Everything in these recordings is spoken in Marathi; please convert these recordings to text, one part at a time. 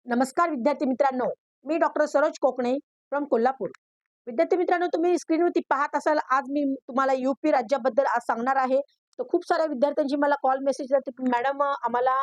नमस्कार विद्यार्थी मित्रांनो, मी डॉक्टर सरोज कोकणे फ्रॉम कोल्हापूर. विद्यार्थी मित्रांनो, तुम्ही स्क्रीनवरती पाहत असाल, आज मी तुम्हाला यूपी राज्याबद्दल आज सांगणार आहे. तर खूप साऱ्या विद्यार्थ्यांची मला कॉल मेसेज येतात, की मॅडम आम्हाला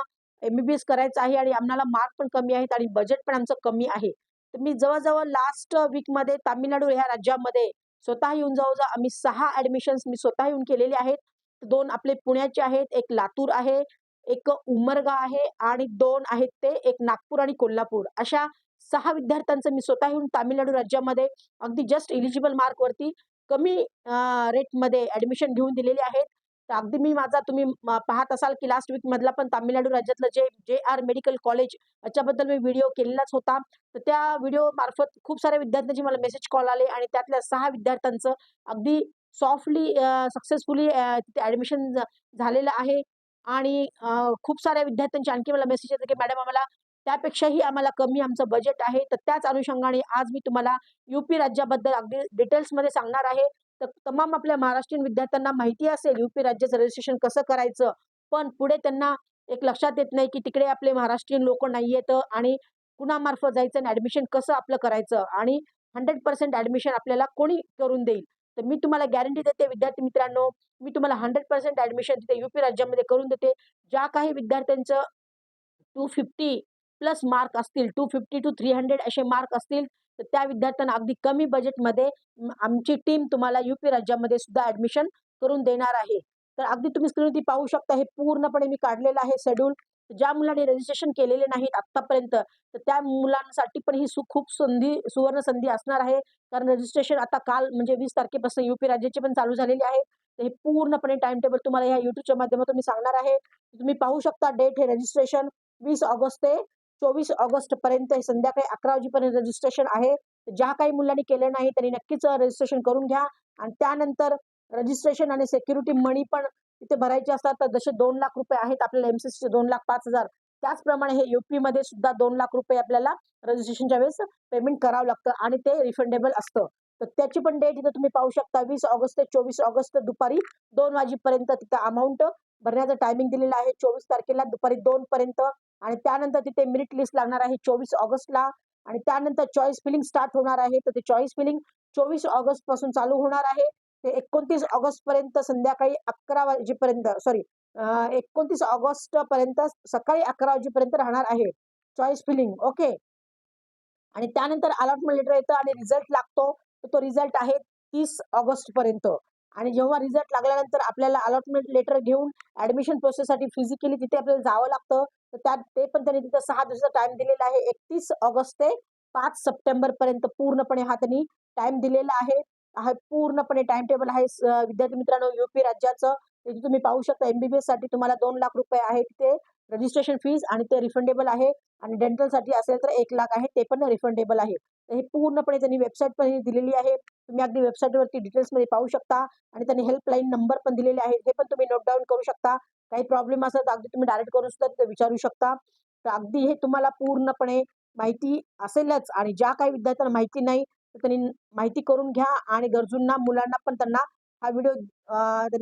एम-बी-बी-एस करायचं आहे आणि आम्हाला मार्क पण कमी आहेत आणि बजेट पण आमचं कमी आहे. तर मी जवळ लास्ट वीकमध्ये तामिळनाडू ह्या राज्यामध्ये स्वतः येऊन जवळ आम्ही 6 ॲडमिशन्स मी स्वतः येऊन केलेले आहेत. 2 आपले पुण्याचे आहेत, 1 लातूर आहे, एक उमरगा आहे आणि 2 आहेत ते एक नागपूर आणि कोल्हापूर. अशा 6 विद्यार्थ्यांचं मी स्वतः येऊन तामिळनाडू राज्यामध्ये अगदी जस्ट एलिजिबल मार्कवरती कमी रेटमध्ये ॲडमिशन घेऊन दिलेले आहेत. तर अगदी मी माझा तुम्ही पाहत असाल की लास्ट वीकमधला पण तामिळनाडू राज्यातलं जे जे-आर मेडिकल कॉलेज याच्याबद्दल मी व्हिडिओ केलेलाच होता. तर त्या व्हिडिओ मार्फत खूप साऱ्या विद्यार्थ्यांचे मला मेसेज कॉल आले आणि त्यातल्या 6 विद्यार्थ्यांचं अगदी सॉफ्टली सक्सेसफुली तिथे ॲडमिशन झालेलं आहे. आणि खूप साऱ्या विद्यार्थ्यांचे आणखी मला मेसेज येतात, की मॅडम आम्हाला त्यापेक्षाही आम्हाला कमी आमचं बजेट आहे. तर त्याच अनुषंगाने आज मी तुम्हाला यूपी राज्याबद्दल अगदी डिटेल्समध्ये सांगणार आहे. तर तमाम आपल्या महाराष्ट्रीयन विद्यार्थ्यांना माहिती असेल यूपी राज्याचं रजिस्ट्रेशन कसं करायचं. पण पुढे त्यांना एक लक्षात येत नाही, की तिकडे आपले महाराष्ट्रीयन लोकं नाहीयेत आणि कुणामार्फत जायचं आणि ॲडमिशन कसं आपलं करायचं आणि 100% ॲडमिशन आपल्याला कोणी करून देईल. तर मी तुम्हाला गॅरंटी देते विद्यार्थी मित्रांनो, मी तुम्हाला 100% ॲडमिशन तिथे यूपी राज्यामध्ये करून देते. ज्या काही विद्यार्थ्यांचं 250 प्लस मार्क असतील, 250 टू 300 असे मार्क असतील, तर त्या विद्यार्थ्यांना अगदी कमी बजेटमध्ये आमची टीम तुम्हाला यूपी राज्यामध्ये सुद्धा ॲडमिशन करून देणार आहे. तर अगदी तुम्ही स्क्रीनवरती पाहू शकता, हे पूर्णपणे मी काढलेलं आहे शेड्यूल. ज्या मुलांनी रजिस्ट्रेशन केलेले नाहीत आत्तापर्यंत, तर त्या मुलांसाठी पण ही खूप सुवर्ण संधी असणार आहे. कारण रजिस्ट्रेशन आता काल म्हणजे 20 तारखेपासून यूपी राज्याचे पण चालू झालेले आहे. तर हे पूर्णपणे टाईम टेबल तुम्हाला ह्या YouTubeच्या माध्यमातून मी सांगणार आहे. तुम्ही पाहू शकता डेट हे रजिस्ट्रेशन 20 ऑगस्ट ते 24 ऑगस्ट पर्यंत हे संध्याकाळी 11 वाजेपर्यंत रजिस्ट्रेशन आहे. ज्या काही मुलांनी केलं नाही त्यांनी नक्कीच रजिस्ट्रेशन करून घ्या आणि त्यानंतर रजिस्ट्रेशन आणि सिक्युरिटी मनी पण तिथे भरायचे असतात. तर जसे ₹2,00,000 आहेत आपल्याला एम-सी-सीचे 2,05,000 त्याचप्रमाणे हे यू-पीमध्ये सुद्धा ₹2,00,000 आपल्याला रजिस्ट्रेशनच्या वेळेस पेमेंट करावं लागतं आणि ते रिफंडेबल असतं. तर त्याची पण डेट इथं तुम्ही पाहू शकता 20 ऑगस्ट ते 24 ऑगस्ट दुपारी 2 वाजेपर्यंत तिथं अमाउंट भरण्याचं टायमिंग दिलेलं आहे. 24 तारखेला दुपारी 2 पर्यंत आणि त्यानंतर तिथे मेरिट लिस्ट लागणार आहे 24 ऑगस्टला आणि त्यानंतर चॉईस फिलिंग स्टार्ट होणार आहे. तर ते चॉईस फिलिंग 24 ऑगस्ट पासून चालू होणार आहे. ते 29 ऑगस्ट पर्यंत संध्याकाळी 11 वाजेपर्यंत सॉरी 29 ऑगस्ट पर्यंत सकाळी 11 वाजेपर्यंत राहणार आहे चॉईस फिलिंग. ओके. आणि त्यानंतर अलॉटमेंट लेटर येतं आणि रिझल्ट लागतो. तर तो रिझल्ट आहे 30 ऑगस्टपर्यंत आणि जेव्हा रिझल्ट लागल्यानंतर आपल्याला अलॉटमेंट लेटर घेऊन ॲडमिशन प्रोसेससाठी फिजिकली तिथे आपल्याला जावं लागतं. तर त्यात ते पण त्यांनी तिथं 6 दिवसाचा टाईम दिलेला आहे. 31 ऑगस्ट ते 5 सप्टेंबरपर्यंत पूर्णपणे हा त्यांनी टाईम दिलेला आहे. हा पूर्णपणे टाईम टेबल आहे विद्यार्थी मित्रांनो यूपी राज्याचं. तिथे तुम्ही पाहू शकता एम-बी-बी-एससाठी तुम्हाला ₹2,00,000 आहे तिथे रजिस्ट्रेशन फीज आणि ते रिफंडेबल आहे. आणि डेंटलसाठी असेल तर 1,00,000 आहे, ते पण रिफंडेबल आहे. तर हे पूर्णपणे त्यांनी वेबसाईट पण ही दिलेली आहे. तुम्ही अगदी वेबसाईटवरती डिटेल्समध्ये पाहू शकता आणि त्यांनी हेल्पलाईन नंबर पण दिलेले आहेत. हे पण तुम्ही नोट डाउन करू शकता. काही प्रॉब्लेम असेल तर अगदी तुम्ही डायरेक्ट करून सुद्धा तिथे विचारू शकता. तर अगदी हे तुम्हाला पूर्णपणे माहिती असेलच आणि ज्या काही विद्यार्थ्यांना माहिती नाही, तर त्यांनी माहिती करून घ्या आणि गरजूंना, मुलांना पण त्यांना हा व्हिडिओ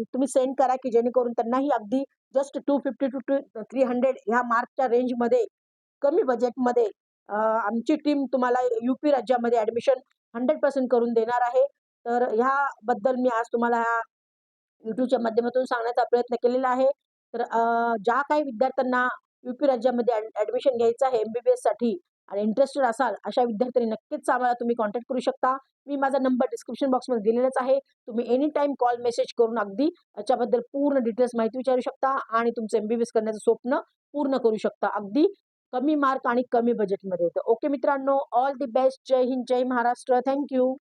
तुम्ही सेंड करा, की जेणेकरून त्यांनाही अगदी जस्ट 250 टू 300 ह्या मार्कच्या रेंजमध्ये कमी बजेटमध्ये आमची टीम तुम्हाला यूपी राज्यामध्ये ॲडमिशन 100% करून देणार आहे. तर ह्याबद्दल मी आज तुम्हाला ह्या YouTubeच्या माध्यमातून सांगण्याचा प्रयत्न केलेला आहे. तर ज्या काही विद्यार्थ्यांना यूपी राज्यामध्ये ॲडमिशन घ्यायचं आहे एम-बी-बी-एससाठी आणि इंटरेस्टेड असाल, अशा विद्यार्थ्यांनी नक्कीच आम्हाला तुम्ही कॉन्टॅक्ट करू शकता. मी माझा नंबर डिस्क्रिप्शन बॉक्समध्ये दिलेलाच आहे. तुम्ही एनी टाईम कॉल, मेसेज करून अगदी याच्याबद्दल पूर्ण डिटेल्स माहिती विचारू शकता आणि तुमचं एम-बी-बी-एस करण्याचं स्वप्न पूर्ण करू शकता. अगदी कमी मार्क आणि कमी बजेटमध्ये. तर ओके मित्रांनो, ऑल दी बेस्ट. जय हिंद, जय महाराष्ट्र. Thank you.